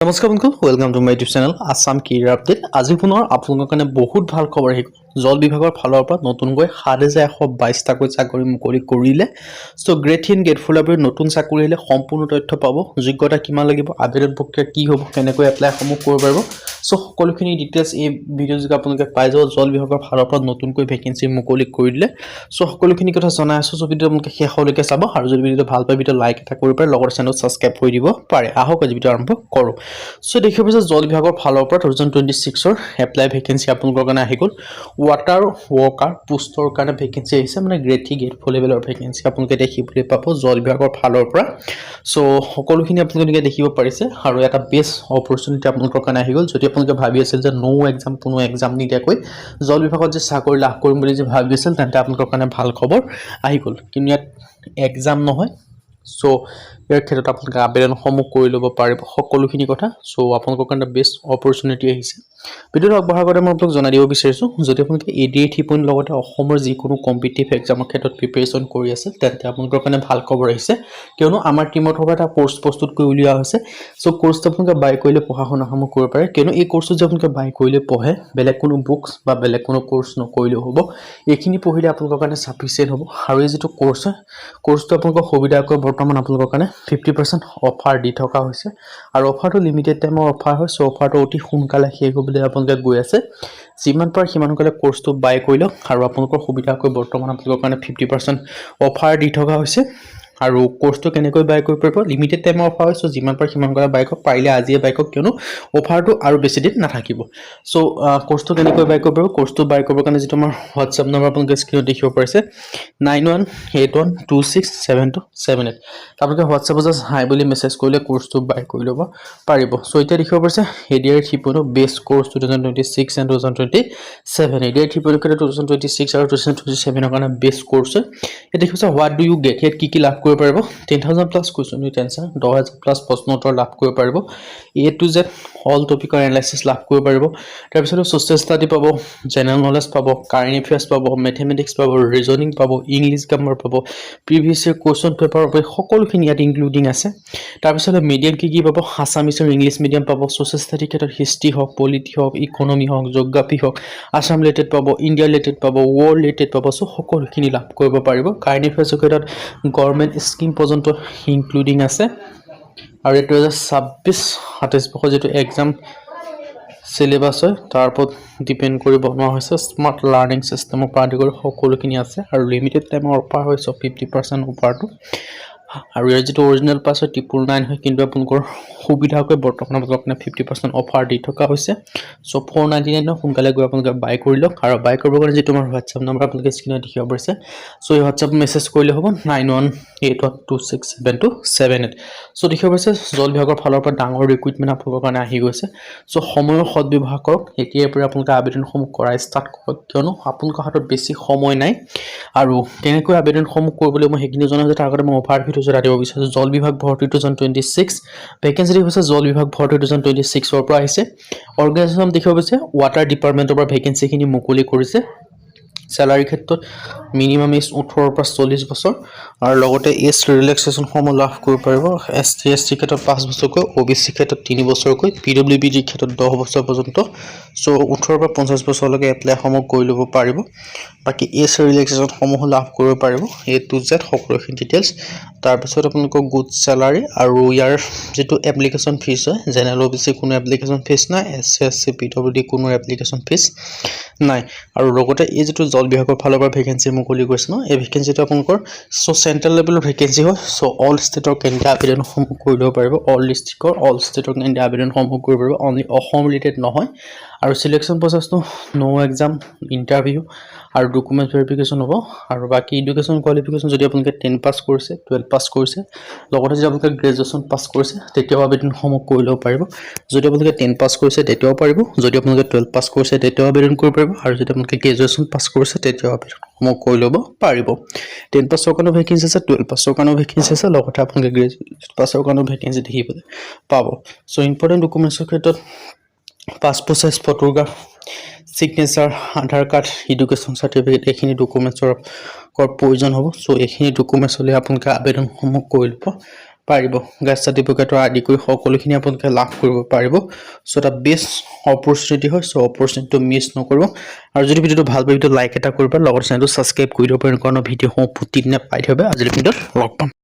নমস্কাৰ বন্ধু welcome to my YouTube channel Assam career update. আজি পুনৰ আপোনালোকৰ কাৰণে বহুত ভাল খবৰ আহিব। জল বিভাগৰ ফালৰ পৰা নতুনকৈ ৭,১২২টাকৈ চাকৰি মুকলি কৰিলে। সো গ্ৰেড 3 গ্ৰেড 4 লৈকে নতুন চাকৰি আহিলে সম্পূৰ্ণ তথ্য পাব। যোগ্যতা কিমান লাগিব, আবেদন প্ৰক্ৰিয়া কি হ'ব, কেনেকৈ এপ্লাই সমূহ কৰিব পাৰিব। সো সকলোখিনি ডিটেইলছ এই ভিডিঅ' যোগে আপোনালোকে পাই যাব। জল বিভাগৰ ফালৰ পৰা নতুনকৈ ভেকেন্সি মুকলি কৰি দিলে। সো সকলোখিনি কথা জনাই আছো। সো ভিডিঅ' আপোনালোকে শেষলৈকে চাব আৰু যদি ভিডিঅ'টো ভাল পায় ভিডিঅ' লাইক এটা কৰিব পাৰে, লগতে চেনেল সাবস্ক্ৰাইব কৰি দিব পাৰে। আহক আজি ভিডিঅ' আৰম্ভ কৰোঁ। সো দেখিব পাইছে জল বিভাগৰ ফালৰ পৰা 2026ৰ এপ্লাই ভেকেন্সি আপোনালোকৰ কাৰণে আহি গ'ল। ৱাটাৰ ৱৰ্কাৰ পোষ্টৰ কাৰণে ভেকেন্সি আহিছে, মানে গ্ৰেড 3 গ্ৰেড 4 লেভেলৰ ভেকেন্সি আপোনালোকে দেখিবলৈ পাব জল বিভাগৰ ফালৰ পৰা। সো সকলোখিনি আপোনালোকে দেখিব পাৰিছে আৰু এটা বেষ্ট অপৰচুনিটি আপোনালোকৰ কাৰণে আহি গ'ল। যদি আপোনালোকে ভাবি আছিল যে কোনো এক্সাম নিদিয়াকৈ জল বিভাগত যে চাকৰি লাভ কৰিম বুলি যে ভাবি আছিল, তেন্তে আপোনালোকৰ কাৰণে ভাল খবৰ আহি গ'ল। কিন্তু ইয়াত এক্সাম নহয়। সো ইয়াৰ ক্ষেত্ৰত আপোনালোকে আবেদনসমূহ কৰি ল'ব পাৰিব সকলোখিনি কথা। সো আপোনালোকৰ কাৰণে বেষ্ট অপৰচুনিটি আহিছে। ভিডিঅ'টো আগবঢ়াৰ আগতে মই আপোনাক জনাই দিব বিচাৰিছোঁ, যদি আপোনালোকে ADA 3.0 লগতে অসমৰ যিকোনো কম্পিটিটিভ এক্সামৰ ক্ষেত্ৰত প্ৰিপেৰেশ্যন কৰি আছে, তেন্তে আপোনালোকৰ কাৰণে ভাল খবৰ আহিছে। কিয়নো আমাৰ টিমৰ পৰা এটা কোৰ্চ প্ৰস্তুত কৰি উলিওৱা হৈছে। সো কোৰ্চটো আপোনালোকে বাই কৰিলে পঢ়া শুনাসমূহ কৰিব পাৰে। কিয়নো এই কোৰ্চটো যে আপোনালোকে বাই কৰিলে পঢ়ে, বেলেগ কোনো বুকছ বা বেলেগ কোনো কোৰ্চ নকৰিলেও হ'ব। এইখিনি পঢ়িলে আপোনালোকৰ কাৰণে সাফিচিয়েণ্ট হ'ব। আৰু এই যিটো কোৰ্চ হয়, কোৰ্চটো আপোনালোকৰ সুবিধাকৈ বৰ্তমান আপোনালোকৰ কাৰণে 50% অফাৰ দি থকা হৈছে। আৰু অফাৰটো লিমিটেড টাইমৰ অফাৰ হয়। সো অফাৰটো অতি সোনকালে শেষ হ'বলৈ আপোনালোকে গৈ আছে। যিমান পাৰে সিমান সোনকালে কোৰ্চটো বাই কৰি লওক আৰু আপোনালোকৰ সুবিধাকৈ বৰ্তমান আপোনালোকৰ কাৰণে 50% অফাৰ দি থকা হৈছে। আৰু কোৰ্চটো কেনেকৈ বাই কৰিব পাৰিব, লিমিটেড টাইমৰ অফাৰ হয়। সো যিমান পাৰে সিমান সোনকালে বাই কৰক, পাৰিলে আজিয়ে বাই কৰক, কিয়নো অফাৰটো আৰু বেছি দিন নাথাকিব। সো কোৰ্চটো কেনেকৈ বাই কৰিব পাৰিব, কোৰ্চটো বাই কৰিবৰ কাৰণে যিটো আমাৰ হোৱাটছআপ নম্বৰ আপোনালোকে স্ক্ৰীনত দেখিব পাৰিছে 9181267278। আপোনালোকে হোৱাটছআপত জাষ্ট হাই বুলি মেছেজ কৰিলে কোৰ্চটো বাই কৰি ল'ব পাৰিব। সো এতিয়া দেখিব পাৰিছে ADA 3.0 best course 2026 and 2027। ADA 3.0 2026 আৰু 2027ৰ কাৰণে বেষ্ট কোৰ্চ হয়। এতিয়া দেখিছে হোৱাট ডু ইউ গেট, ইয়াত কি লাভ কৰিব পাৰিব। 10,000 plus question with answer, 10,000 plus প্ৰশ্ন উত্তৰ লাভ কৰিব পাৰিব। A to Z অল টপিকৰ এনালাইচিছ লাভ কৰিব পাৰিব। তাৰপিছত ছ'চিয়েল ষ্টাডি পাব, জেনেৰেল নলেজ পাব, কাৰেণ্ট এফেয়াৰ্ছ পাব, মেথমেটিক্স পাব, ৰিজনিং পাব, ইংলিছ গ্ৰামাৰ পাব, প্ৰিভিয়াছ ইয়াৰ কুৱেশ্যন পেপাৰ পাব, সকলোখিনি ইয়াত ইনক্লুডিং আছে। তাৰপিছত মিডিয়াম কি পাব, আছামিছ আৰু ইংলিছ মিডিয়াম পাব। ছ'চিয়েল ষ্টাডিৰ ক্ষেত্ৰত হিষ্ট্ৰী হওক, পলিটি হওক, ইকনমি হওক, জিঅ'গ্ৰাফী হওক, আছাম ৰিলেটেড পাব, ইণ্ডিয়া ৰিলেটেড পাব, ৱৰ্ল্ড ৰিলেটেড পাব। সো সকলোখিনি লাভ কৰিব পাৰিব। কাৰেণ্ট এফেয়াৰ্ছৰ ক্ষেত্ৰত গভৰ্ণমেণ্ট স্কিম পৰ্যন্ত ইনক্লুডিং আছে। আৰু এই 2026-27 যিটো এক্সাম চিলেবাছ হয় তাৰ ওপৰত ডিপেণ্ড কৰি বনোৱা হৈছে। স্মাৰ্ট লাৰ্ণিং ছিষ্টেমৰ পৰা আদি কৰি সকলোখিনি আছে। আৰু লিমিটেড টাইমৰ অফাৰ হয়। সো 50% অফাৰটো। আৰু ইয়াৰ যিটো অৰিজিনেল পাছ হয় 999 হয়, কিন্তু আপোনালোকৰ সুবিধাকৈ বৰ্তমান আপোনালোকৰ কাৰণে 50% অফাৰ দি থকা হৈছে। সো 499 সোনকালে গৈ আপোনালোকে বাই কৰি লওক। আৰু বাই কৰিবৰ কাৰণে যিটো আমাৰ হোৱাটছআপ নম্বৰ আপোনালোকে স্ক্ৰীনত দেখিব পাৰিছে, সো এই হোৱাটছআপ মেছেজ কৰিলে হ'ব 9181267278। সো দেখিব পাৰিছে জল বিভাগৰ ফালৰ পৰা ডাঙৰ ৰিক্ৰুইটমেণ্ট আপোনালোকৰ কাৰণে আহি গৈছে। সো সময়ৰ সদব্যৱহাৰ কৰক, এতিয়াৰ পৰা আপোনালোকে আবেদনসমূহ কৰা ষ্টাৰ্ট কৰক, কিয়নো আপোনালোকৰ হাতত বেছি সময় নাই। আৰু কেনেকৈ আবেদনসমূহ কৰিবলৈ মই সেইখিনি জনাইছোঁ। তাৰ আগতে মই অফাৰ ভিডিঅ' জনাই দিব বিচাৰিছোঁ। জল বিভাগ ভৰ্তি 2026 ভেকেঞ্চি হৈছে জল বিভাগ ভৰ্তি 2026ৰ পৰা আহিছে। অৰ্গেনাইজেশ্যন দেখিব পাৰিছে ৱাটাৰ ডিপাৰ্টমেণ্টৰ পৰা ভেকেঞ্চিখিনি মুকলি কৰিছে। চেলাৰী ক্ষেত্ৰত মিনিমাম এজ 18 পৰা 40 বছৰ আৰু লগতে এজ ৰিলেক্সেশ্যনসমূহ লাভ কৰিব পাৰিব। SC ST ক্ষেত্ৰত 5 বছৰকৈ, OBC ক্ষেত্ৰত 3 বছৰকৈ, PWBD ক্ষেত্ৰত 10 বছৰ পৰ্যন্ত। সো 18 পৰা 50 বছৰলৈকে এপ্লাইসমূহ কৰি ল'ব পাৰিব। বাকী এজ ৰিলেক্সেশ্যনসমূহ লাভ কৰিব পাৰিব। A to Z সকলোখিনি ডিটেইলছ। তাৰপিছত আপোনালোকৰ গুড চেলাৰী আৰু ইয়াৰ যিটো এপ্লিকেশ্যন ফিজ হয়, জেনেৰেল OBC কোনো এপ্লিকেশ্যন ফিজ নাই, SC SC PWD কোনো এপ্লিকেশ্যন ফিজ নাই। আৰু লগতে এই যিটো জল বিভাগৰ ফালৰ পৰা ভেকেঞ্চি মুকলি কৰিছে ন, এই ভেকেঞ্চিটো আপোনালোকৰ চেণ্ট্ৰেল লেভেলৰ ভেকেঞ্চি হয়। সো অল ষ্টেটৰ কেণ্ডিডেট আবেদনসমূহ কৰি ল'ব পাৰিব। অল ষ্টেটৰ কেণ্ডিডেট আবেদনসমূহ কৰিব পাৰিব, অনলি অসম ৰিলেটেড নহয়। আৰু চিলেকশ্যন প্ৰচেছটো এক্সাম, ইণ্টাৰভিউ আৰু ডকুমেণ্ট ভেৰিফিকেশ্যন হ'ব। আৰু বাকী এডুকেশ্যন কোৱালিফিকেশ্যন যদি আপোনালোকে 10 পাছ কৰিছে, 12 পাছ কৰিছে, লগতে যদি আপোনালোকে গ্ৰেজুৱেশ্যন পাছ কৰিছে, তেতিয়াও আবেদনসমূহ কৰি ল'ব পাৰিব। যদি আপোনালোকে 10 পাছ কৰিছে তেতিয়াও পাৰিব, যদি আপোনালোকে 12 পাছ কৰিছে তেতিয়াও আবেদন কৰিব পাৰিব, আৰু যদি আপোনালোকে গ্ৰেজুৱেশ্যন পাছ কৰিছে তেতিয়াও আবেদনসমূহ কৰি ল'ব পাৰিব। 10 পাছৰ কাৰণেও ভেকেঞ্চি আছে, 12 পাছৰ কাৰণেও ভেকেঞ্চি আছে, লগতে আপোনালোকে গ্ৰেজুৱেশ্যন পাছৰ কাৰণেও ভেকেঞ্চি দেখিবলৈ পাব। সো ইম্পৰ্টেণ্ট ডকুমেণ্টছৰ ক্ষেত্ৰত পাছপোৰ্ট চাইজ ফটোগ্ৰাফ, চিগনেচাৰ, আধাৰ কাৰ্ড, এডুকেশ্যন চাৰ্টিফিকেট, এইখিনি ডকুমেণ্টছৰ প্ৰয়োজন হ'ব। সো এইখিনি ডকুমেণ্টছ হ'লে আপোনালোকে আবেদনসমূহ কৰি ল'ব পাৰিব গেছ চাৰ্টিফিকেটৰ আদি কৰি সকলোখিনি আপোনালোকে লাভ কৰিব পাৰিব সো এটা বেষ্ট অপৰচুনিটি হয় সো অপৰচুনিটিটো মিছ নকৰিব আৰু যদি ভিডিওটো ভাল পাই ভিডিও লাইক এটা কৰিব লগতে চেনেলটো সাবস্ক্ৰাইব কৰি দিব পাৰিব কাৰণ ভিডিওসমূহ প্ৰতিদিনে পাই থাকিব আজিৰ ভিডিওত লগ পাম